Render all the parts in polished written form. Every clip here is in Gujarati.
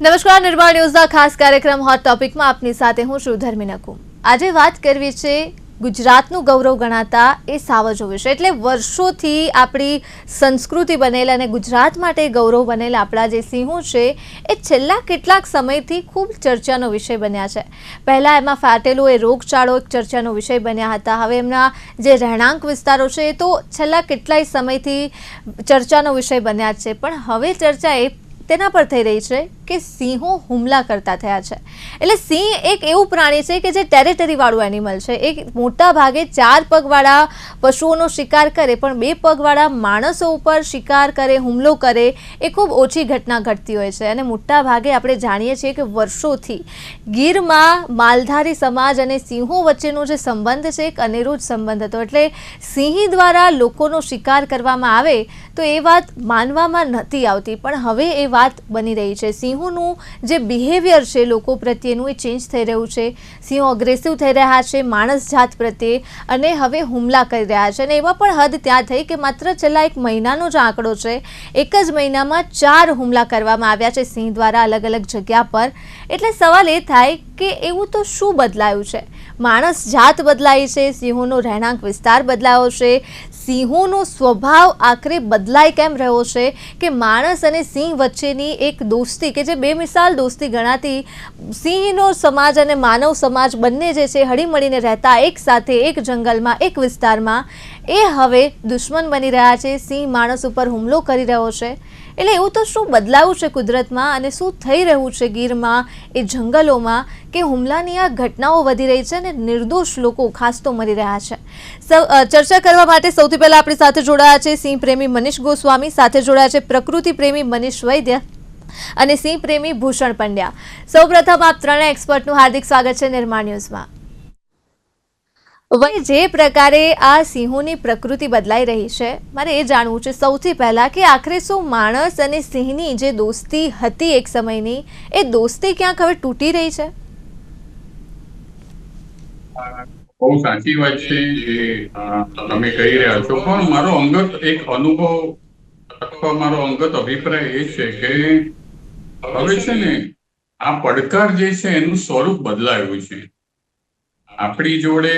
નમસ્કાર, નિર્માણ ન્યૂઝના ખાસ કાર્યક્રમ હોટ ટોપિકમાં આપની સાથે હું છું ધર્મી નકુમ। આજે વાત કરવી છે ગુજરાતનું ગૌરવ ગણાતા એ સાવજો વિશે। એટલે વર્ષોથી આપણી સંસ્કૃતિ બનેલા અને ગુજરાત માટે ગૌરવ બનેલા આપણા જે સિંહો છે એ છેલ્લા કેટલાક સમયથી ખૂબ ચર્ચાનો વિષય બન્યા છે। પહેલાં એમાં ફાટેલો એ રોગચાળો એક ચર્ચાનો વિષય બન્યા હતા। હવે એમના જે રહેણાંક વિસ્તારો છે એ તો છેલ્લા કેટલાય સમયથી ચર્ચાનો વિષય બન્યા છે, પણ હવે ચર્ચા એ તેના પર થઈ રહી છે કે સિંહો હુમલા કરતા થયા છે। એટલે સિંહ એક એવું પ્રાણી છે કે જે ટેરેટરીવાળું એનિમલ છે। એક મોટા ભાગે 4 પગવાળા પશુઓનો શિકાર કરે, પણ 2 પગવાળા માણસો ઉપર શિકાર કરે, હુમલો કરે એ ખૂબ ઓછી ઘટના ઘટતી હોય છે। અને મોટા ભાગે આપણે જાણીએ છીએ કે વર્ષોથી ગીરમાં માલધારી સમાજ અને સિંહો વચ્ચેનો જે સંબંધ છે એક અનેરો જ સંબંધ હતો। એટલે સિંહ દ્વારા લોકોનો શિકાર કરવામાં આવે તો એ વાત માનવામાં નથી આવતી, પણ હવે એ વાત બની રહી છે। સિંહોનું જે બિહેવિયર છે લોકો પ્રત્યેનું એ ચેન્જ થઈ રહ્યું છે। સિંહો અગ્રેસિવ થઈ રહ્યા છે માણસ જાત પ્રત્યે અને હવે હુમલા કરી રહ્યા છે। અને એમાં પણ હદ ત્યાં થઈ કે માત્ર છેલ્લા 1 મહિનાનો જ આંકડો છે, એક જ મહિનામાં 4 હુમલા કરવામાં આવ્યા છે સિંહ દ્વારા અલગ અલગ જગ્યા પર। એટલે સવાલ એ થાય કે એવું તો શું બદલાયું છે? માણસ જાત બદલાઈ છે, સિંહોનો રહેણાંક વિસ્તાર બદલાયો છે, સિંહોનો સ્વભાવ આખરે બદલાઈ કેમ રહ્યો છે કે માણસ અને સિંહ વચ્ચેની એક દોસ્તી કે જે બેમિસાલ દોસ્તી ગણાતી, સિંહનો સમાજ અને માનવ સમાજ બંને જે છે હળીમળીને રહેતા એક સાથે એક જંગલમાં એક વિસ્તારમાં, એ હવે દુશ્મન બની રહ્યા છે। સિંહ માણસ ઉપર હુમલો કરી રહ્યો છે। એટલે એવું તો શું બદલાયું છે કુદરતમાં અને શું થઈ રહ્યું છે ગીરમાં એ જંગલોમાં કે હુમલાની આ ઘટનાઓ વધી રહી છે અને નિર્દોષ લોકો ખાસ તો મરી રહ્યા છે? ચર્ચા કરવા માટે સૌથી પહેલા આપણી સાથે જોડાયા છે સિંહ પ્રેમી મનીષ ગોસ્વામી, સાથે જોડાયા છે પ્રકૃતિ પ્રેમી મનીષ વૈદ્ય અને સિંહ પ્રેમી ભૂષણ પંડ્યા। સૌપ્રથમ આપ ત્રણેય એક્સપર્ટનું હાર્દિક સ્વાગત છે નિર્માણ ન્યૂઝમાં। જે પ્રકારે આ સિંહોની પ્રકૃતિ બદલાઈ રહી છે, મારે એ જાણવું છે સૌથી પહેલા કે આખરે શું માણસ અને સિંહની જે દોસ્તી હતી એક સમયની, એ દોસ્તી ક્યાંક હવે તૂટી રહી છે? બહુ સાચી વાત છે જે તમે કહી રહ્યા છો, પણ મારો અંગત એક અનુભવ અથવા મારો અંગત અભિપ્રાય એ છે કે હવે છે ને આ પડકાર જે છે એનું સ્વરૂપ બદલાયું છે। આપણી જોડે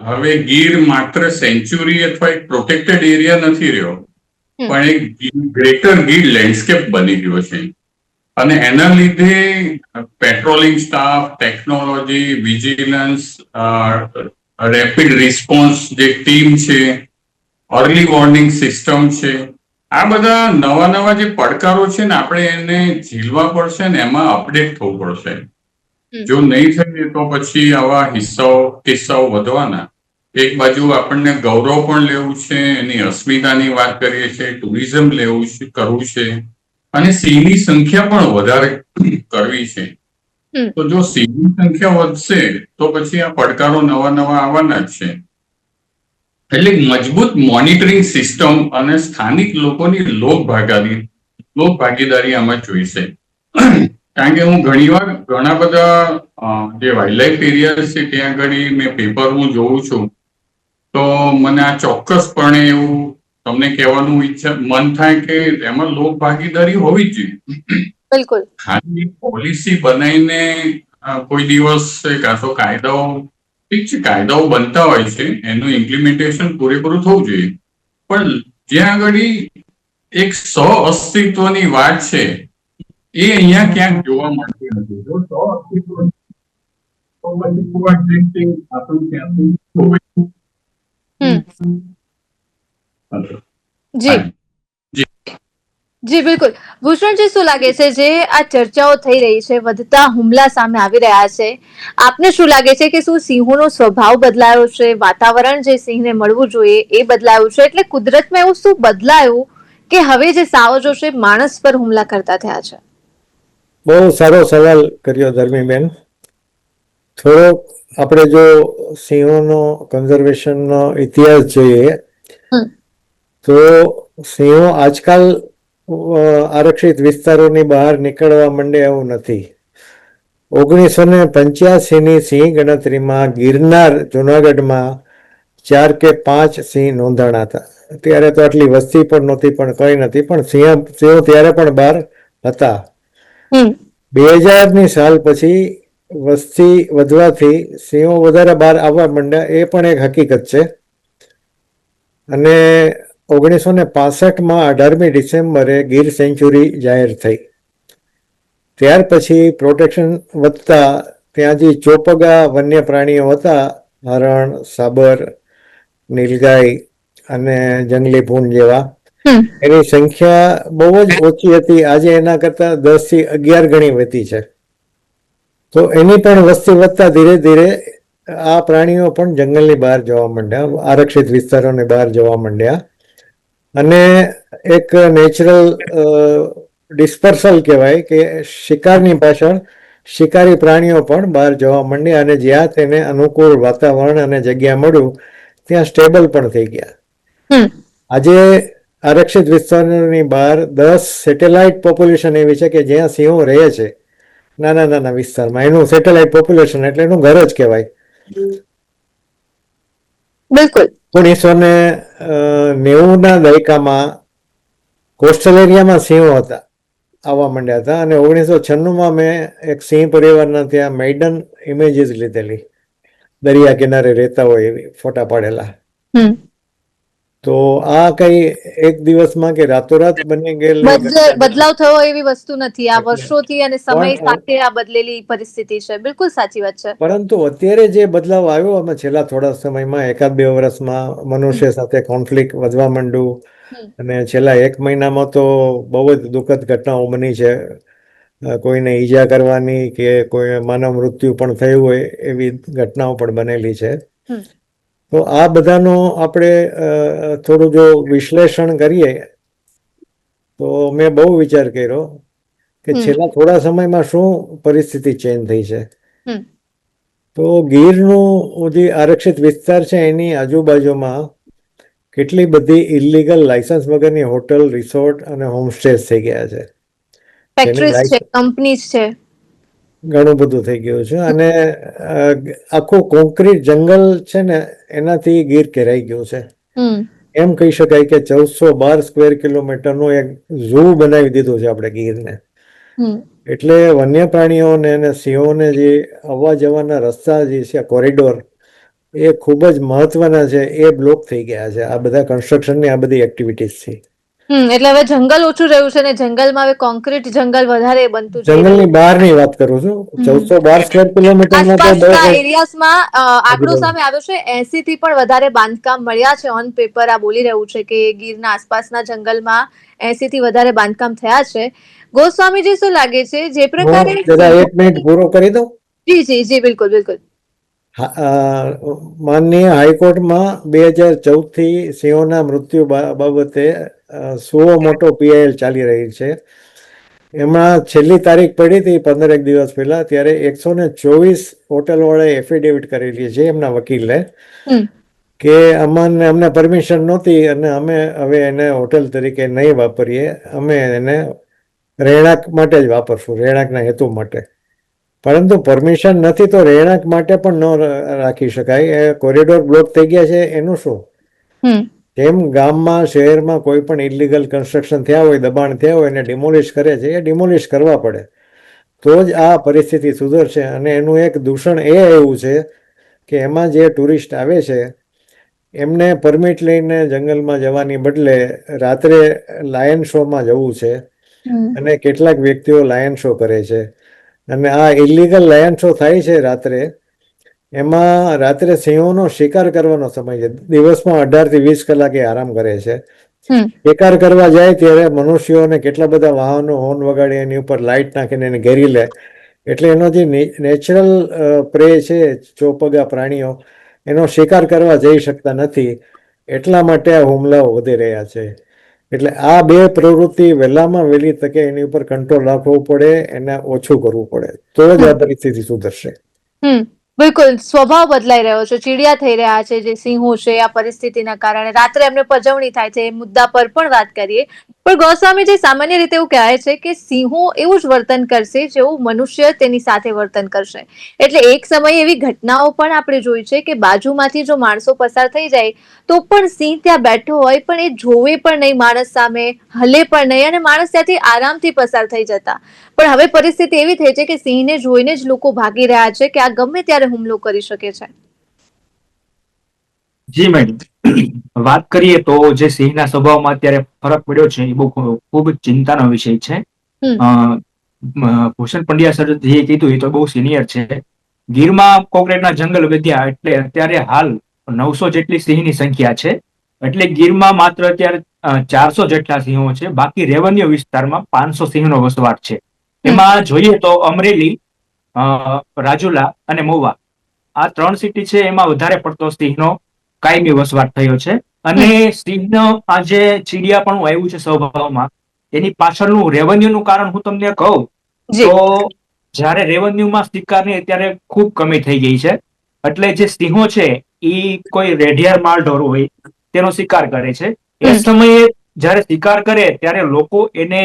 હવે ગીર માત્ર સેન્ચ્યુરી અથવા એક પ્રોટેક્ટેડ એરિયા નથી રહ્યો, પણ એક ગ્રેટર ગીર લેન્ડસ્કેપ બની ગયો છે। અને એના લીધે patrolling staff, technology, vigilance, rapid response જે ટીમ છે, અર્લી વોર્નિંગ સિસ્ટમ છે, આ બધા નવા જે પડકારો છે ને આપણે એને ઝીલવા પડશે ને એમાં અપડેટ થવું પડશે। જો નહીં થાય તો પછી આવા કિસ્સાઓ વધવાના। એક બાજુ આપણને ગૌરવ પણ લેવું છે, એની અસ્મિતાની વાત કરીએ છીએ, ટુરિઝમ કરવું છે અને સિંહની સંખ્યા પણ વધારે કરવી છે। તો જો સિંહની સંખ્યા વધશે તો પછી આ પડકારો નવા આવવાના જ છે। એટલે મજબૂત મોનિટરિંગ સિસ્ટમ અને સ્થાનિક લોકોની લોકભાગીદારી આમાં જોઈશે। કારણ કે હું ઘણા બધા જે વાઇલ્ડલાઇફ એરિયા છે ત્યાં આગળ મેં પેપર હું જોઉં છું, તો મને આ ચોક્કસપણે એવું તમને કહેવાનું મન થાય કે એમાં લોક ભાગીદારી હોવી જ જોઈએ। બિલકુલ, ખાલી પોલિસી બનાવીને કોઈ દિવસ કાં તો કાયદાઓ, ઠીક છે કાયદાઓ બનતા હોય છે, એનું ઇમ્પ્લિમેન્ટેશન પૂરેપૂરું થવું જોઈએ, પણ જ્યાં આગળ એક અસ્તિત્વની વાત છે એ અહીંયા ક્યાંક જોવા મળતી નથી। જો અસ્તિત્વ તો પછી આપણું ક્યાંથી જી જી બિલકુલ। ભૂષણજી, શું લાગે છે જે આ ચર્ચાઓ થઈ રહી છે, વધતા હુમલા સામે આવી રહ્યા છે, આપને શું લાગે છે કે શું સિંહોનો સ્વભાવ બદલાયો છે, વાતાવરણ જે સિંહને મળવું જોઈએ એ બદલાયું છે? એટલે કુદરતમાં એવું શું બદલાયું કે હવે જે સાવજો છે માણસ પર હુમલા કરતા થયા છે? બહુ સારો સવાલ કર્યો ધર્મીબેન। થોડોક આપણે જો સિંહોનો કન્ઝર્વેશનનો ઇતિહાસ જોઈએ તો સિંહો આજકાલ આરક્ષિત વિસ્તારોની બહાર નીકળવા માંડે એવું નથી। 1985ની સિંહ ગણતરીમાં ગિરનાર જુનાગઢમાં 4 કે 5 સિંહ નોંધાણા હતા। ત્યારે તો આટલી વસ્તી પણ નહોતી, પણ કંઈ નથી, પણ સિંહો ત્યારે પણ બહાર હતા। 2000ની સાલ પછી વસ્તી વધવાથી સિંહો વધારે બહાર આવવા માંડ્યા, એ પણ એક હકીકત છે. અને 1965માં 18મી ડિસેમ્બરે ગીર સેન્ચ્યુરી જાહેર થઈ. ત્યાર પછી પ્રોટેક્શન વધતા ત્યાં જે ચોપગા વન્ય પ્રાણીઓ હતા, હરણ, સાબર, નીલગાય અને જંગલી ભૂંડ જેવા, એની સંખ્યા બહુ જ ઓછી હતી. આજે એના કરતા 10 થી 11 ગણી વધી છે. તો એની પણ વસ્તી વધતા ધીરે ધીરે આ પ્રાણીઓ પણ જંગલની બહાર જવા માંડ્યા, આરક્ષિત વિસ્તારોની બહાર જવા માંડ્યા. અને એક નેચરલ ડિસ્પર્સલ કહેવાય કે શિકારની પાછળ શિકારી પ્રાણીઓ પણ બહાર જવા માંડ્યા, અને જ્યાં તેને અનુકૂળ વાતાવરણ અને જગ્યા મળ્યું ત્યાં સ્ટેબલ પણ થઈ ગયા. આજે આરક્ષિત વિસ્તારોની બહાર 10 સેટેલાઇટ પોપ્યુલેશન એવી છે કે જ્યાં સિંહો રહે છે, નાના નાના વિસ્તારમાં. એનું સેટેલાઇટ પોપ્યુલેશન એટલે એનું ઘર જ કહેવાય. બિલકુલ. 1990ના દાયકામાં કોસ્ટલ એરિયામાં સિંહો હતા, આવવા માંડ્યા હતા. અને 1996માં મેં એક સિંહ પરિવારના ત્યાં મેઇડન ઇમેજીસ લીધેલી, દરિયા કિનારે રહેતા હોય એવી ફોટા પાડેલા. તો આ કઈ એક દિવસમાં કે રાતોરાત બની ગયેલી બદલાવ થયો એવી વસ્તુ નથી. આ વર્ષોથી અને સમય સાથે આ બદલેલી પરિસ્થિતિ છે. બિલકુલ સાચી વાત છે. પરંતુ અત્યારે જે બદલાવ આવ્યો અમે છેલ્લા થોડા સમયમાં, 1-2 વર્ષમાં મનુષ્ય સાથે કોન્ફ્લિક્ટ વધવા માંડ્યું. અને છેલ્લા 1 મહિનામાં તો બહુ જ દુઃખદ ઘટનાઓ બની છે. કોઈને ઈજા કરવાની કે કોઈ માનવ મૃત્યુ પણ થયું હોય એવી ઘટનાઓ પણ બનેલી છે. તો આ બધાનો આપણે થોડું જો વિશ્લેષણ કરીએ તો મેં બહુ વિચાર કર્યો કે છેલ્લા થોડા સમયમાં શું પરિસ્થિતિ ચેન્જ થઈ છે. તો ગીરનું જે આરક્ષિત વિસ્તાર છે એની આજુબાજુમાં કેટલી બધી ઇલીગલ લાયસન્સ વગરની હોટલ, રિસોર્ટ અને હોમસ્ટે થઈ ગયા છે. ફેક્ટરીઝ છે, કંપનીઝ છે, ઘણું બધું થઈ ગયું છે. અને આખું કોન્ક્રીટ જંગલ છે ને એનાથી ગીર ઘેરાઈ ગયું છે. એમ કહી શકાય કે 1412 સ્ક્વેર કિલોમીટરનું એક ઝૂ બનાવી દીધું છે આપણે ગીરને. એટલે વન્ય પ્રાણીઓને અને સિંહોને જે આવવા જવાના રસ્તા જે છે, કોરિડોર, એ ખૂબ જ મહત્વના છે. એ બ્લોક થઈ ગયા છે આ બધા કન્સ્ટ્રક્શનની, આ બધી એક્ટિવિટીઝથી. એટલે હવે જંગલ ઓછું રહ્યું છે ને જંગલમાં હવે કોન્ક્રીટ જંગલ વધારે બનતું જઈ રહ્યું છે. જંગલની બહારની વાત કરું છું. 1412 સ્ક્વેર કિલોમીટરમાં તો આસપાસના એરિયાઝમાં આંકડો સામે આવ્યો છે, 80 થી પણ વધારે બાંધકામ મળ્યા છે. ઓન પેપર આ બોલી રહ્યું છે કે ગીરના આસપાસના જંગલમાં 80 થી વધારે બાંધકામ થયા છે. ગોસ્વામીજી, શું લાગે છે જે પ્રકારે? જરા 1 મિનિટ પૂરો કરી દઉં. જી જી જી, બિલકુલ બિલકુલ. માનનીય હાઈકોર્ટમાં 2014 થી સિંહોના મૃત્યુ બાબતે સુઓ મોટો પીઆઈએલ ચાલી રહી છે. એમાં છેલ્લી તારીખ પડી હતી 15 દિવસ પહેલા, ત્યારે 124 હોટલવાળાએ એફિડેવિટ કરેલી છે એમના વકીલે કે અમને પરમિશન નહોતી અને અમે હવે એને હોટલ તરીકે નહીં વાપરીએ, અમે એને રહેણાંક માટે જ વાપરશું, રહેણાંકના હેતુ માટે. પરંતુ પરમિશન નથી તો રહેણાંક માટે પણ ન રાખી શકાય. એ કોરિડોર બ્લોક થઈ ગયા છે એનું શું? જેમ ગામમાં, શહેરમાં કોઈ પણ ઇલીગલ કન્સ્ટ્રક્શન થયા હોય, દબાણ થયા હોય, એને ડિમોલિશ કરે છે, એ ડિમોલિશ કરવા પડે તો જ આ પરિસ્થિતિ સુધરશે. અને એનું એક દૂષણ એ એવું છે કે એમાં જે ટુરિસ્ટ આવે છે એમને પરમિટ લઈને જંગલમાં જવાની બદલે રાત્રે લાયન શોમાં જવું છે. અને કેટલાક વ્યક્તિઓ લાયન શો કરે છે. અને આ ઇલીગલ લાયન શો થાય છે રાત્રે, એમાં રાત્રે સિંહોનો શિકાર કરવાનો સમય છે. દિવસમાં 18 થી 20 કલાક એ આરામ કરે છે. શિકાર કરવા જાય ત્યારે મનુષ્યોને કેટલા બધા વાહનો હોર્ન વગાડી એની ઉપર લાઇટ નાખીને એને ઘેરી લે. એટલે એનો જે નેચરલ પ્રે છે, ચોપગા પ્રાણીઓ, એનો શિકાર કરવા જઈ શકતા નથી. એટલા માટે આ હુમલાઓ વધી રહ્યા છે. એટલે આ બે પ્રવૃત્તિ વહેલામાં વહેલી તકે એની ઉપર કંટ્રોલ રાખવો પડે, એને ઓછું કરવું પડે, તો જ આ પરિસ્થિતિ સુધરશે. બિલકુલ સ્વભાવ બદલાઈ રહ્યો છે, ચીડિયા થઈ રહ્યા છે જે સિંહો છે આ પરિસ્થિતિના કારણે. રાત્રે એમને પજવણી થાય છે, એ મુદ્દા પર પણ વાત કરીએ. પણ ગોસ્વામીજી, સામાન્ય રીતે એવું કહેવાય છે કે સિંહો એવું જ વર્તન કરશે જેવું મનુષ્ય તેની સાથે વર્તન કરશે. એટલે એક સમયે એવી ઘટનાઓ પણ આપણે જોઈ છે કે બાજુમાંથી જો માણસો પસાર થઈ જાય તો પણ સિંહ ત્યાં બેઠો હોય પણ એ જોવે પણ નહીં માણસ સામે, હલે પણ નહીં, અને માણસ ત્યાંથી આરામથી પસાર થઈ જતા. પણ હવે પરિસ્થિતિ એવી થઈ છે કે સિંહને જોઈને જ લોકો ભાગી રહ્યા છે કે આ ગમે ત્યારે હુમલો કરી શકે છે. જી મેડમ, વાત કરીએ તો જે સિંહના સ્વભાવમાં અત્યારે ફરક પડ્યો છે એ બહુ ખૂબ જ ચિંતાનો વિષય છે. હમ. ભૂષણ પંડ્યા સર જે કીધું એ તો બહુ સિનિયર છે. ગીરમાં કોકરેટના જંગલ વધ્યા એટલે અત્યારે હાલ 900 જેટલી સિંહની સંખ્યા છે. એટલે ગીરમાં માત્ર અત્યારે 400 જેટલા સિંહો છે. બાકી રેવન્યુ વિસ્તારમાં 500 સિંહનો વસવાટ છે. એમાં જોઈએ તો અમરેલી, રાજુલા અને મહુવા આ 3 સિટી છે એમાં વધારે પડતો સિંહનો કાયમી વસવાટ થયો છે. અને સિંહનો આ જે ચીડિયાપણું આવ્યું છે સ્વભાવમાં, એની પાછળનું રેવન્યુનું કારણ હું તમને કહું તો જ્યારે રેવન્યુમાં શિકારની અત્યારે ખૂબ કમી થઈ ગઈ છે. એટલે જે સિંહો છે એ કોઈ રેઢિયાર માલઢોર હોય તેનો શિકાર કરે છે. એ સમયે જ્યારે શિકાર કરે ત્યારે લોકો એને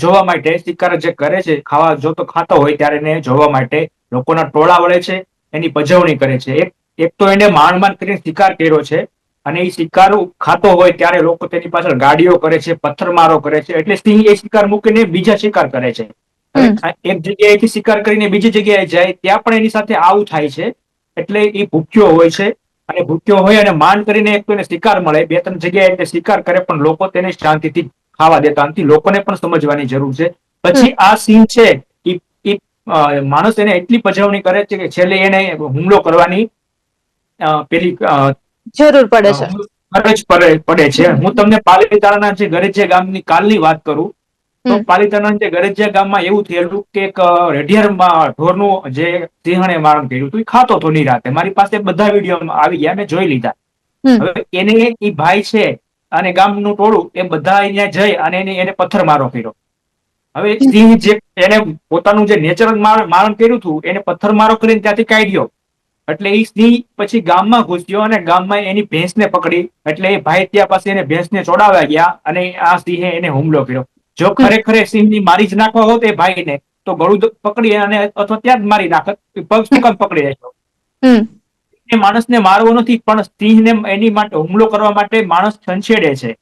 જોવા માટે, શિકાર જે કરે છે ખાવા જો તો ખાતો હોય ત્યારે એને જોવા માટે લોકોના ટોળા વળે છે, એની પજવણી કરે છે. એક તો એને માંડ કરીને શિકાર કર્યો છે, અને એ શિકાર ખાતો હોય ત્યારે લોકો તેની પાછળ ગાડીઓ કરે છે, પથ્થરમારો કરે છે. એટલે સિંહ એ શિકાર મૂકીને બીજા શિકાર કરે છે. હવે એક જગ્યાએથી શિકાર કરીને બીજી જગ્યાએ જાય ત્યાં પણ એની સાથે આવું થાય છે. એટલે એ ભૂખ્યો હોય છે, અને ભૂખ્યો હોય અને માંડ કરીને એક તો એને શિકાર મળે, 2-3 જગ્યાએ એટલે શિકાર કરે, પણ લોકો તેને શાંતિથી ખાવા દેતા નથી. લોકોને પણ સમજવાની જરૂર છે. પછી આ સિંહ છે માણસ એને એટલી પજવણી કરે છે કે છેલ્લે એને હુમલો કરવાની પેલી જરૂર પડે છે. ફરજ પડે છે. હું તમને પાલીતાણાના જે ગરેજિયા ગામની કાલની વાત કરું તો પાલીતાણા જે ગરેજિયા ગામમાં એવું થયેલું કે એક રેઢિયાર ઢોરનું જે સિંહણે મારણ કર્યું હતું, એ ખાતો હતો નિરાતે. મારી પાસે બધા વિડીયો આવી ગયા, મેં જોઈ લીધા. હવે એને એ ભાઈ છે અને ગામનું ટોળું એ બધા અહીંયા જઈ અને એને પથ્થરમારો કર્યો. હવે સિંહ જે એને પોતાનું જે નેચરલ મારણ કર્યું હતું એને પથ્થરમારો કરીને ત્યાંથી કાઢ્યો. એટલે એ સિંહ પછી ગામમાં ઘૂસ્યો અને ગામમાં એની ભેંસને પકડી. એટલે એ ભાઈ ત્યાં પાસે એને ભેંસને ચોડાવવા ગયા અને આ સિંહે એને હુમલો કર્યો. જો ખરેખર સિંહની મારી જ નાખવા હોત એ ભાઈને તો ગળું પકડી અને અથવા ત્યાં જ મારી નાખત. પગ શું કામ પકડી રાખ્યો? માણસને મારવો નથી, પણ સિંહને એની માટે હુમલો કરવા માટે માણસ છંછેડે છે.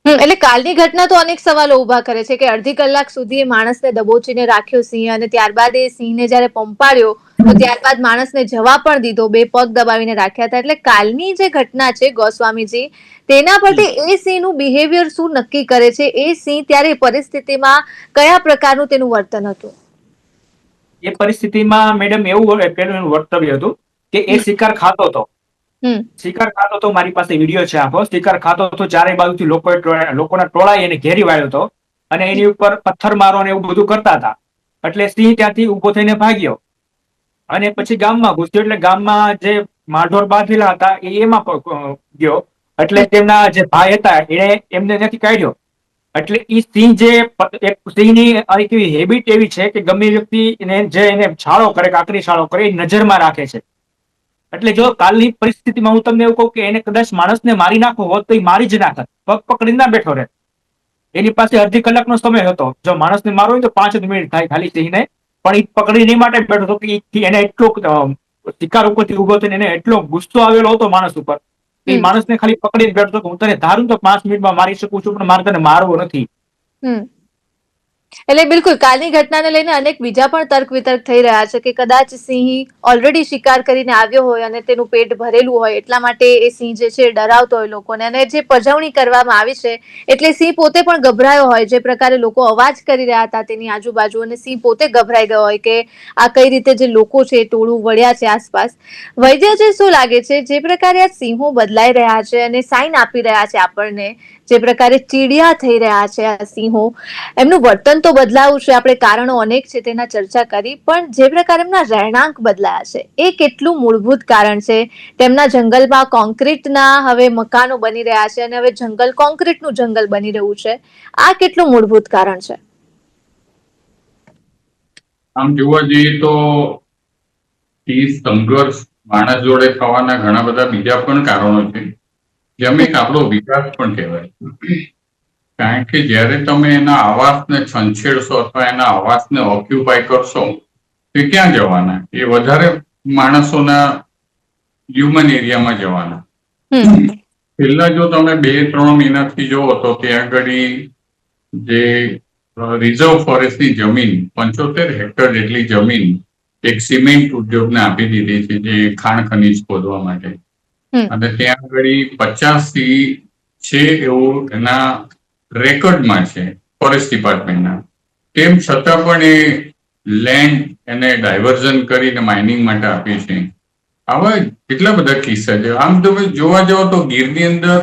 એટલે કાલની ઘટના તો અનેક સવાલો ઉભા કરે છે કે અડધી કલાક સુધી એ માણસને દબોચીને રાખ્યો સિંહ, અને ત્યારબાદ એ સિંહને જયારે પંપાળ્યો તો ત્યારબાદ માણસને જવા પણ દીધો, 2 પગ દબાવીને રાખ્યા હતા. એટલે કાલની જે ઘટના છે ગોસ્વામીજી, તેના પરથી એ સિંહનું બિહેવિયર શું નક્કી કરે છે? એ સિંહ ત્યારે પરિસ્થિતિમાં કયા પ્રકારનું તેનું વર્તન હતું? એ પરિસ્થિતિમાં મેડમ એવું પેલું એનું વર્તવ્ય હતું કે એ શિકાર ખાતો હતો. શિકાર ખાતો હતો, મારી પાસે વિડીયો છે આખો. શિકાર ખાતો હતો, ચારે બાજુથી લોકોના ટોળાએ એને ઘેરી વાળ્યો હતો અને એની ઉપર પથ્થરમારો ને એવું બધું કરતા હતા. એટલે સિંહ ત્યાંથી ઉભો થઈને ભાગ્યો અને પછી ગામમાં ઘૂસ્યો. એટલે ગામમાં જે માલઢોર બાંધેલા હતા એ એમાં ગયો. એટલે તેમના જે ભાઈ હતા એમને ત્યાંથી કાઢ્યો. એટલે એ સિંહ જે સિંહની એવી હેબિટ એવી છે કે ગમે વ્યક્તિ એને છાળો કરે, કાકરી છાળો કરે, એ નજરમાં રાખે છે. એટલે જો કાલની પરિસ્થિતિમાં હું તમને એવું કહું કે એને કદાચ માણસને મારી નાખવો હોત તો એ મારી જ નાખત, પગ પકડી ના બેઠો રહે. એની પાસે અડધી કલાકનો સમય હતો. જો માણસને મારવો હોય તો 5 જ મિનિટ થાય ખાલી સિંહને, પણ એ પકડી નહીં માટે બેઠો હતો કે એને એટલો શિકાર ઉપરથી ઉભો થઈને એને એટલો ગુસ્સો આવેલો હતો માણસ ઉપર કે માણસને ખાલી પકડીને બેઠો હતો. હું તને ધારું તો 5 મિનિટમાં મારી શકું છું, પણ મારે તને મારવો નથી. એટલે બિલકુલ કાલની ઘટનાને લઈને અનેક બીજા પણ તર્ક વિતર્ક થઈ રહ્યા છે કે કદાચ સિંહ ઓલરેડી શિકાર કરીને આવ્યો હોય અને તેનું પેટ ભરેલું હોય એટલા માટે એ સિંહ જે છે ડરાવતો હોય લોકોને, અને જે પજવણી કરવામાં આવી છે એટલે સિંહ પોતે પણ ગભરાયો હોય. જે પ્રકારે લોકો અવાજ કરી રહ્યા હતા તેની આજુબાજુ, અને સિંહ પોતે ગભરાઈ ગયો હોય કે આ કઈ રીતે જે લોકો છે ટોળું વળ્યા છે આસપાસ. વૈદ્યજી, શું લાગે છે જે પ્રકારે આ સિંહો બદલાઈ રહ્યા છે અને સાઇન આપી રહ્યા છે આપણને, જે પ્રકારે ચીડિયા થઈ રહ્યા છે આ સિંહો, એમનું વર્તન તો બદલાવું છે, આપણે કારણો અનેક છે તેના ચર્ચા કરી, પણ જે પ્રકારે એમના રહેણાંક બદલાયા છે એ કેટલું મૂળભૂત કારણ છે? તેમના જંગલમાં કોન્ક્રીટના હવે મકાનો બની રહ્યા છે અને હવે જંગલ કોન્ક્રીટનું જંગલ બની રહ્યું છે. આ કેટલું મૂળભૂત કારણ છે? આમ જોવા જઈએ તો એ સંઘર્ષ માણસ જોડે થવાના ઘણા બધા બીજા પણ કારણો છે, જેમ એક આપણો વિકાસ પણ કહેવાય. કારણ કે જ્યારે તમે એના આવાસને છંછેડશો અથવા એના આવાસને ઓક્યુપાય કરશો, તો ક્યાં જવાના? એ વધારે માણસોના હ્યુમન એરિયામાં જવાના. છેલ્લા જો તમે 2-3 મહિનાથી જુઓ તો ત્યાં આગળ જે રિઝર્વ ફોરેસ્ટની જમીન 75 હેક્ટર જેટલી જમીન એક સિમેન્ટ ઉદ્યોગને આપી દીધી છે, જે ખાણ ખનીજ ખોદવા માટે. અને ત્યાં આગળ 50 છે એવું એના રેકોર્ડમાં છે ફોરેસ્ટ ડિપાર્ટમેન્ટના. તેમ છતાં પણ એ લેન્ડ એને ડાયવર્ઝન કરીને માઇનિંગ માટે આપી છે. આવા કેટલા બધા કિસ્સા છે. આમ તમે જોવા જાઓ તો ગીરની અંદર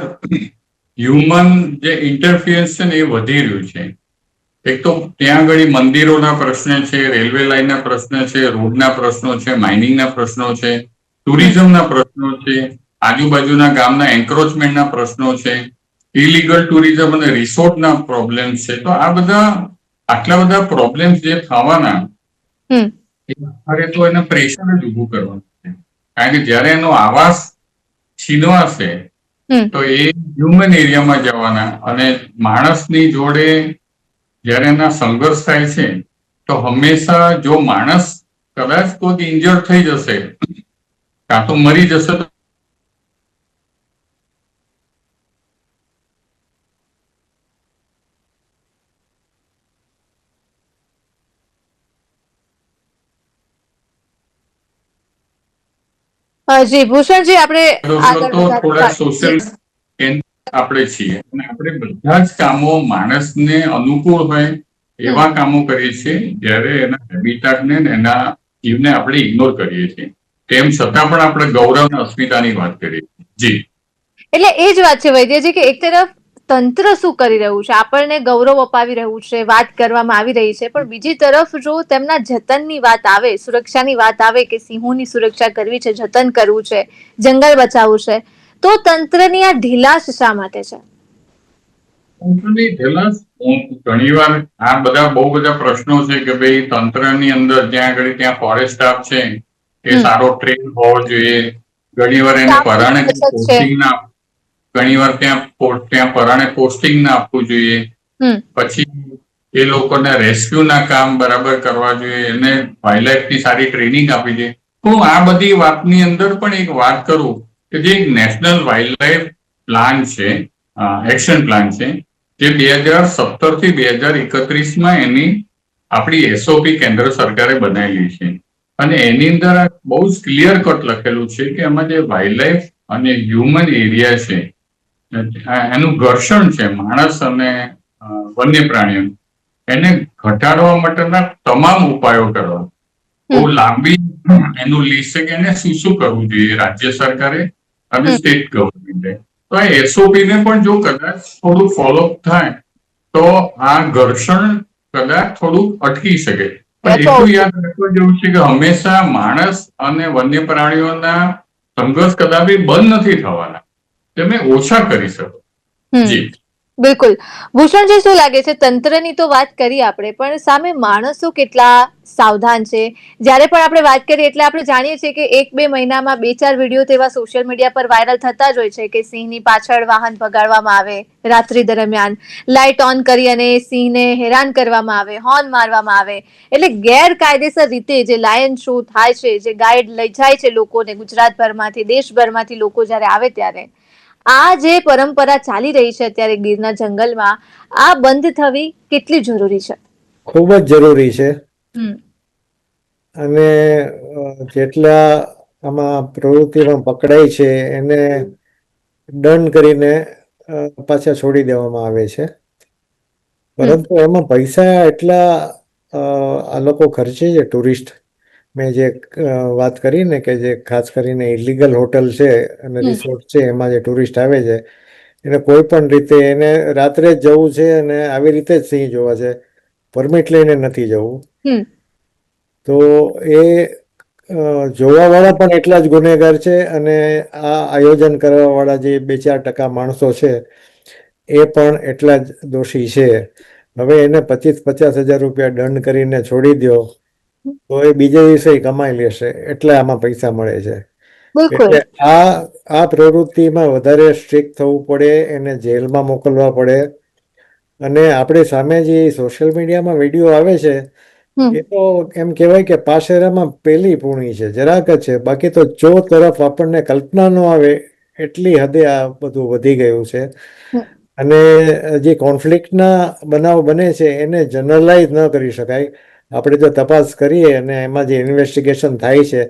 હ્યુમન જે ઇન્ટરફિયરન્સ છે ને એ વધી રહ્યું છે. એક તો ત્યાં આગળ મંદિરોના પ્રશ્ન છે, રેલવે લાઇનના પ્રશ્ન છે, રોડના પ્રશ્નો છે, માઇનિંગના પ્રશ્નો છે, ટુરિઝમના પ્રશ્નો છે, આજુબાજુના ગામના એન્ક્રોચમેન્ટના પ્રશ્નો છે, ઇલીગલ ટુરિઝમ અને રિસોર્ટના પ્રોબ્લેમ્સ છે. તો આ બધા આટલા બધા પ્રોબ્લેમ્સ જે થવાના, તો એને પ્રેશર જ ઉભું કરવાનું છે. કારણ કે જયારે એનો આવાસ છીનવાશે તો એ હ્યુમન એરિયામાં જવાના, અને માણસની જોડે જયારે એના સંઘર્ષ થાય છે તો હંમેશા જો માણસ કદાચ કોઈ ઇન્જર થઈ જશે કાં તો મરી જશે તો જી ભૂષણજી, આપણે થોડા સોશિયલ આપણે છીએ અને આપણે બધા જ કામો માણસને અનુકૂળ હોય એવા કામો કરીએ છીએ, જ્યારે એના હેબિટાટને એના જીવને આપણે ઇગ્નોર કરીએ છીએ. તેમ છતાં પણ આપણે ગૌરવ અને અસ્મિતાની વાત કરીએ છીએ. જી, એટલે એ જ વાત છે વૈદ્યજી કે એક તરફ તંત્ર શું કરી રહ્યું છે, આપણને ગૌરવ અપાવી રહ્યું છે, વાત કરવામાં આવી રહી છે, પણ બીજી તરફ જો તેમના જતનની વાત આવે, સુરક્ષાની વાત આવે કે સિંહોની સુરક્ષા કરવી છે, જતન કરવું છે, જંગલ બચાવવું છે, તો તંત્રની આ ઢીલાશ શા માટે છે? ઘણી વાર આ બધા બહુ બધા પ્રશ્નો છે કે ભાઈ તંત્રની અંદર ત્યાં ફોરેસ્ટ સ્ટાફ છે એ સારો ટ્રેન હોવો જોઈએ. ઘણી વાર એને પરાણે પોસ્ટિંગ ના ઘણી વાર ત્યાં પરાણે પોસ્ટિંગ ના આપવું જોઈએ. પછી એ લોકોને રેસ્ક્યુ ના કામ બરાબર કરવા જોઈએ, એને વાઇલ્ડલાઇફ ની સારી ટ્રેનિંગ આપવી જોઈએ. હું આ બધી વાતની અંદર પણ એક વાત કરું કે જે એક નેશનલ વાઇલ્ડલાઇફ પ્લાન છે, એક્શન પ્લાન છે, જે 2017 થી 2031 એની આપણી SOP કેન્દ્ર સરકારે બનાવેલી છે. અને એની અંદર બહુ જ ક્લિયર કટ લખેલું છે કે એમાં જે વાઇલ્ડલાઇફ અને હ્યુમન એરિયા છે એનું ઘર્ષણ છે માણસ અને વન્ય પ્રાણીઓ, એને ઘટાડવા માટેના તમામ ઉપાયો કરવા. બહુ લાંબી એનું લિસ્ટ છે કે એને શું કરવું જોઈએ રાજ્ય સરકારે અને સ્ટેટ ગવર્મેન્ટે. તો આ SOP ને પણ જો કદાચ થોડું ફોલોઅપ થાય તો આ ઘર્ષણ કદાચ થોડું અટકી શકે. પણ એટલું યાદ રાખવા જેવું છે કે હંમેશા માણસ અને વન્ય પ્રાણીઓના સંઘર્ષ કદાપી બંધ નથી થવાના, તમે ઓછા કરી શકો. જી બિલકુલ. ભૂષણજી, શું લાગે છે, તંત્રની તો વાત કરી આપણે, પણ સામે માણસો કેટલા સાવધાન છે? જ્યારે પણ આપણે વાત કરીએ એટલે આપણે જાણીએ છીએ કે 1-2 મહિનામાં 2-4 વિડીયો તેવા સોશિયલ મીડિયા પર વાયરલ થતા જ હોય છે કે સિંહની પાછળ વાહન ભગાડવામાં આવે, રાત્રિ દરમિયાન લાઇટ ઓન કરી અને સિંહને હેરાન કરવામાં આવે, હોર્ન મારવામાં આવે. એટલે ગેરકાયદેસર રીતે જે લાયન શો થાય છે, જે ગાઈડ લઈ જાય છે લોકોને ગુજરાતભરમાંથી, દેશભરમાંથી લોકો જ્યારે આવે ત્યારે આ જે પરંપરા ચાલી રહી છે અત્યારે ગીરના જંગલમાં, આ બંધ થવી કેટલી જરૂરી છે? ખૂબ જ જરૂરી છે. અને જેટલા આમાં પ્રવૃત્તિમાં પકડાય છે એને દંડ કરીને પાછા છોડી દેવામાં આવે છે. પરંતુ એમાં પૈસા એટલા આ લોકો ખર્ચે છે, ટુરિસ્ટ. મેં જે વાત કરી ને કે જે ખાસ કરીને ઇલીગલ હોટલ છે અને રિસોર્ટ છે એમાં જે ટુરિસ્ટ આવે છે એને કોઈ પણ રીતે એને રાત્રે જ જવું છે અને આવી રીતે જ સિંહ જોવા છે, પરમિટ લઈને નથી જવું. તો એ જોવાવાળા પણ એટલા જ ગુનેગાર છે અને આ આયોજન કરવાવાળા જે 2-4% માણસો છે એ પણ એટલા જ દોષી છે. હવે એને 25-50 હજાર રૂપિયા દંડ કરીને છોડી દો તો એ બીજે દિવસે કમાઈ લેશે, એટલે આમાં પૈસા મળે છે. બિલકુલ. એટલે આ પ્રવૃત્તિમાં વધારે સ્ટ્રિક્ટ થવું પડે, એને જેલમાં મોકલવા પડે. અને આપણી સામે જે સોશિયલ મીડિયામાં વિડીયો આવે છે એ તો એમ કહેવાય કે પાશેરામાં પેલી પૂણી છે, જરાક જ છે. બાકી તો જો તરફ આપણને કલ્પના ન આવે એટલી હદે આ બધું વધી ગયું છે. અને જે કોન્ફ્લિક્ટના બનાવ બને છે એને જનરલાઇઝ ન કરી શકાય. આપણે જો તપાસ કરીએ અને એમાં જે ઇન્વેસ્ટિગેશન થાય છે,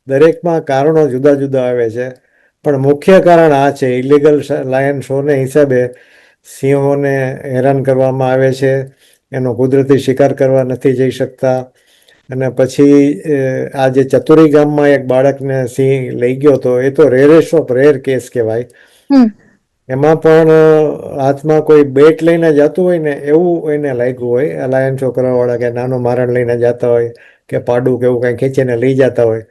દરેકમાં કારણો જુદા જુદા આવે છે. પણ મુખ્ય કારણ આ છે, ઇલીગલ લાયન શોને હિસાબે સિંહોને હેરાન કરવામાં આવે છે, એનો કુદરતી શિકાર કરવા નથી જઈ શકતા. અને પછી આ જે ચતુરી ગામમાં એક બાળકને સિંહ લઈ ગયો હતો, એ તો રેરેસ્ટ ઓફ રેર કેસ કહેવાય. એમાં પણ હાથમાં કોઈ બેટ લઈને જતું હોય ને એવું એને લાગ્યું હોય, લાયન શો કરવાવાળા કે નાનું મારણ લઈને જતા હોય કે પાડું કે એવું કંઈ ખેંચીને લઈ જતા હોય,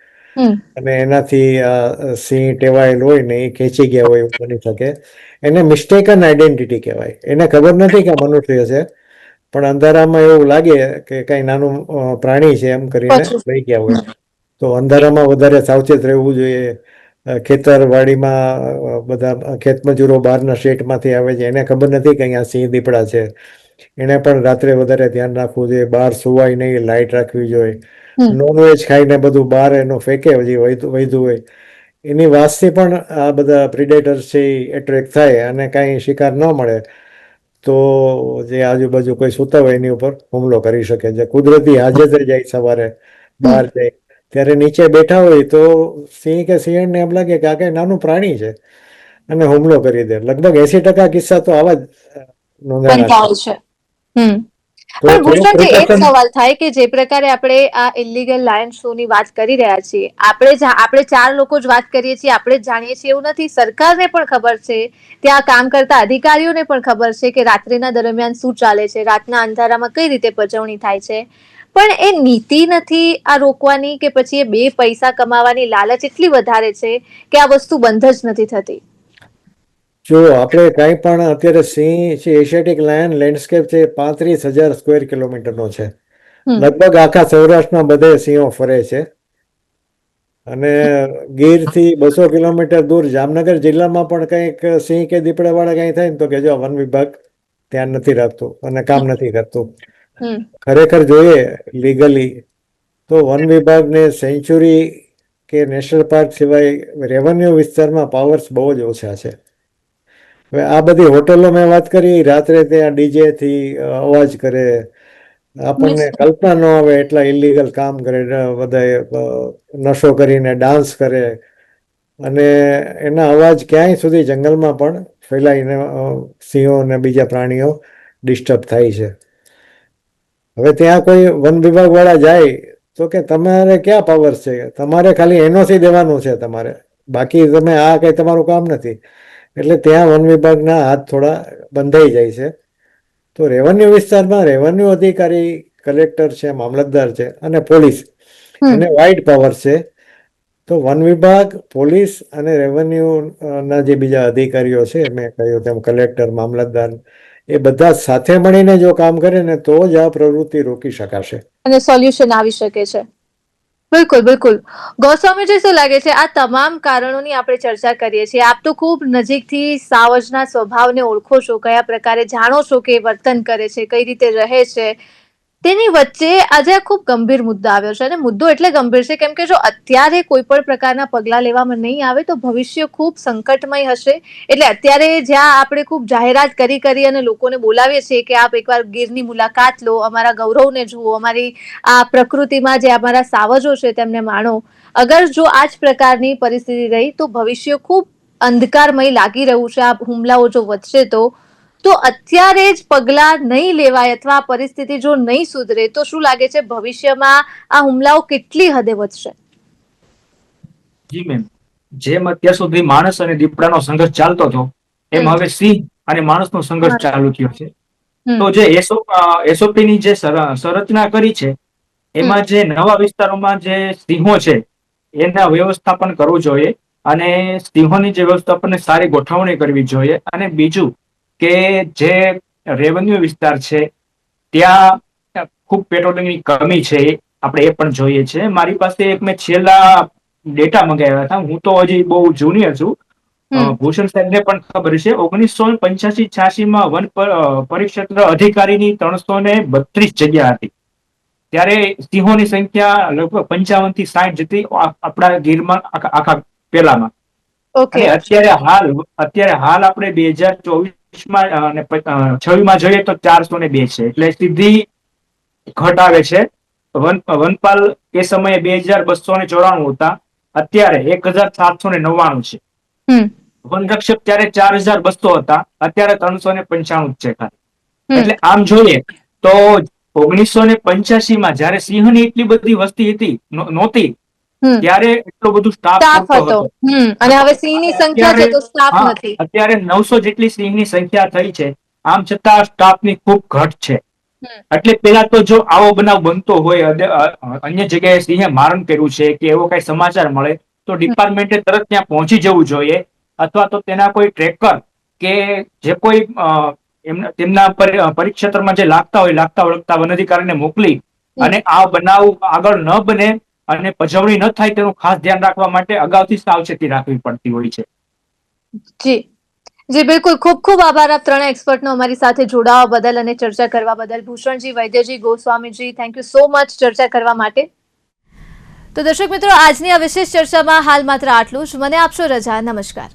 અને એનાથી આ સિંહ ટેવાયેલ હોય ને એ ખેંચી ગયા હોય એવું બની શકે. એને મિસ્ટેકન આઈડેન્ટિટી કહેવાય. એને ખબર નથી કે મનુષ્ય છે, પણ અંધારામાં એવું લાગે કે કઈ નાનું પ્રાણી છે એમ કરીને લઈ ગયા હોય. તો અંધારામાં વધારે સાવચેત રહેવું જોઈએ. ખેતરવાડીમાં બધા ખેતમજૂરો બહારના સ્ટેટમાંથી આવે છે, એને ખબર નથી કે અહીંયા સિંહ દીપડા છે. એને પણ રાત્રે વધારે ધ્યાન રાખવું જોઈએ. બહાર સુવાય નહીં, લાઇટ રાખવી જોઈએ. નોનવેજ ખાઈને બધું બહાર એનો ફેંકે હજી વધ્યું હોય, એની વાસથી પણ આ બધા પ્રિડેટર્સ છે એ એટ્રેક્ટ થાય, અને કાંઈ શિકાર ન મળે તો જે આજુબાજુ કોઈ સૂતા હોય એની ઉપર હુમલો કરી શકે છે. કુદરતી હાજતે જાય સવારે બહાર જાય ત્યારે નીચે બેઠા હોય તો સિંહ કે સિંહણને એમ લાગે કે આ કઈ નાનું પ્રાણી છે અને હુમલો કરી દે. લગભગ 80% કિસ્સા તો આવા જ નોંધાણા છે. તો પણ થોડું ભૂષણજી, એક પ્રિકોશન. સવાલ થાય કે જે પ્રકારે આપણે આ ઇલીગલ લાયન શો ની વાત કરી રહ્યા છીએ, આપણે ચાર લોકો જ વાત કરીએ છીએ, આપણે જ જાણીએ છીએ એવું નથી. સરકારને પણ ખબર છે, ત્યાં કામ કરતા અધિકારીઓને પણ ખબર છે કે રાત્રિના દરમિયાન શું ચાલે છે, રાતના અંધારામાં કઈ રીતે પજવણી થાય છે. પણ એ નીતિ નથી આ રોકવાની, કે પછી એ બે પૈસા કમાવાની લાલચ એટલી વધારે છે કે આ વસ્તુ બંધ જ નથી થતી. જો આપણે કાંઈ પણ અત્યારે સિંહ છે, એશિયાટિક લાયન લેન્ડસ્કેપ છે, 35,000 સ્ક્વેર કિલોમીટરનો છે. લગભગ આખા સૌરાષ્ટ્રમાં બધે સિંહો ફરે છે. અને ગીરથી 200 કિલોમીટર દૂર જામનગર જિલ્લામાં પણ કંઈક સિંહ કે દીપડાવાળા કંઈ થાય ને તો કે જો વન વિભાગ ધ્યાન નથી રાખતું અને કામ નથી કરતું. ખરેખર જોઈએ લીગલી તો વન વિભાગને સેન્ચુરી કે નેશનલ પાર્ક સિવાય રેવન્યુ વિસ્તારમાં પાવર્સ બહુ જ ઓછા છે. હવે આ બધી હોટલો મેં વાત કરી, રાત્રે ત્યાં ડીજેથી અવાજ કરે, આપણને કલ્પના ન આવે એટલા ઇલીગલ કામ કરે, બધા નશો કરીને ડાન્સ કરે, અને એના અવાજ ક્યાંય સુધી જંગલમાં પણ ફેલાઈને સિંહો અને બીજા પ્રાણીઓ ડિસ્ટર્બ થાય છે. હવે ત્યાં કોઈ વન વિભાગ વાળા જાય તો કે તમારે ક્યાં પાવર છે, તમારે ખાલી એનઓસી દેવાનું છે તમારે, બાકી તમે આ કઈ તમારું કામ નથી. એટલે ત્યાં વન વિભાગના હાથ થોડા બંધાઈ જાય છે. તો રેવન્યુ વિસ્તારમાં રેવન્યુ અધિકારી, કલેક્ટર છે, મામલતદાર છે અને પોલીસ, એને વાઇડ પાવર છે. તો વન વિભાગ, પોલીસ અને રેવન્યુ ના જે બીજા અધિકારીઓ છે, મેં કહ્યું તેમ કલેક્ટર, મામલતદાર, એ બધા સાથે મળીને જો કામ કરે ને તો જ આ પ્રવૃત્તિ રોકી શકાશે અને સોલ્યુશન આવી શકે છે. બિલકુલ, બિલકુલ. ગોસ્વામીજી, શું લાગે છે, આ તમામ કારણોની આપણે ચર્ચા કરીએ છીએ, આપ તો ખૂબ નજીકથી સાવજના સ્વભાવને ઓળખો છો, કયા પ્રકારે જાણો છો કે વર્તન કરે છે, કઈ રીતે રહે છે, તેની વચ્ચે આજે આ ખૂબ ગંભીર મુદ્દો આવ્યો છે. અને મુદ્દો એટલે ગંભીર છે કેમ કે જો અત્યારે કોઈ પણ પ્રકારના પગલા લેવામાં નહીં આવે તો ભવિષ્ય ખૂબ સંકટમય હશે. એટલે અત્યારે જ્યાં આપણે ખૂબ જાહેરાત કરી અને લોકોને બોલાવીએ છીએ કે આપ એકવાર ગીરની મુલાકાત લો, અમારા ગૌરવને જુઓ, અમારી આ પ્રકૃતિમાં જે અમારા સાવજો છે તેમને માણો, અગર જો આ જ પ્રકારની પરિસ્થિતિ રહી તો ભવિષ્ય ખૂબ અંધકારમય લાગી રહ્યું છે. આ હુમલાઓ જો વધશે તો અત્યારે જ પગલા નહીં લેવાય અથવા પરિસ્થિતિ જો નહીં સુધરે તો શું લાગે છે ભવિષ્યમાં આ હુમલાઓ કેટલી હદે વધશે? જી મેમ, જેમ અત્યાર સુધી માણસ અને દીપડાનો સંઘર્ષ ચાલતો હતો, એમ હવે સિંહ અને માણસનો સંઘર્ષ ચાલુ થયો છે. તો જે એસઓપી ની જે સંરચના કરી છે, એમાં જે નવા વિસ્તારોમાં જે સિંહો છે એના વ્યવસ્થાપન કરવું જોઈએ, અને સિંહોની જે વ્યવસ્થાપનની સારી ગોઠવણી કરવી જોઈએ. અને બીજું કે જે રેવન્યુ વિસ્તાર છે ત્યાં ખૂબ પેટ્રોલિંગની કમી છે, આપણે એ પણ જોઈએ છે. મારી પાસે એક મેં છેલ્લા ડેટા મંગાવ્યા હતા, હું તો હજી બહુ જુનિયર છું, ભૂષણ સાહેબને પણ ખબર છે. 1985-86 માં વન પરિક્ષેત્ર અધિકારીની 332 જગ્યા હતી. ત્યારે સિંહોની સંખ્યા લગભગ 55 થી 60 જેટલી આપણા ગીરમાં આખા પેલામાં. અને અત્યારે હાલ આપણે 2024માં અને 26માં જોઈએ તો 402 છે, એટલે સીધી ઘટ આવે છે. વનપાલ એ સમયે 2294 હતા, અત્યારે 1799 છે. વનરક્ષક ત્યારે 4200 હતા, અત્યારે 395 છે ખાલી. એટલે આમ જોઈએ તો 1985માં જયારે સિંહની એટલી બધી વસ્તી હતી નહોતી, ત્યારે એટલો બધું સ્ટાફ હતો. અને હવે સિંહની સંખ્યા છે તો સ્ટાફ નથી. અત્યારે 900 જેટલી સિંહની સંખ્યા થઈ છે, આમ છતાં સ્ટાફની ખૂબ ઘટ છે. એટલે પેલા તો જો આવો બનાવ બનતો હોય, અન્ય જગ્યાએ સિંહે મારણ કર્યું છે કે એવો કઈ સમાચાર મળે તો ડિપાર્ટમેન્ટે તરત ત્યાં પહોંચી જવું જોઈએ, અથવા તો તેના કોઈ ટ્રેકર કે જે કોઈ તેમના પરિક્ષેત્રમાં જે લાગતા વળગતા વન અધિકારીને મોકલી અને આ બનાવ આગળ ન બને અને પજવણી ન થાય તેનું ખાસ ધ્યાન રાખવા માટે અગાઉથી સાવચેતી રાખવી પડતી હોય છે. જી બિલકુલ, ખૂબ ખૂબ આભાર આપ ત્રણેય એક્સપર્ટનો અમારી સાથે જોડાવા બદલ અને ચર્ચા કરવા બદલ. ભૂષણજી, વૈદ્યજી, Goswamiji, thank you so much ચર્ચા કરવા માટે. તો દર્શક મિત્રો, આજની આ વિશેષ ચર્ચામાં હાલ માત્ર આટલું જ. મને આપશો રજા. નમસ્કાર.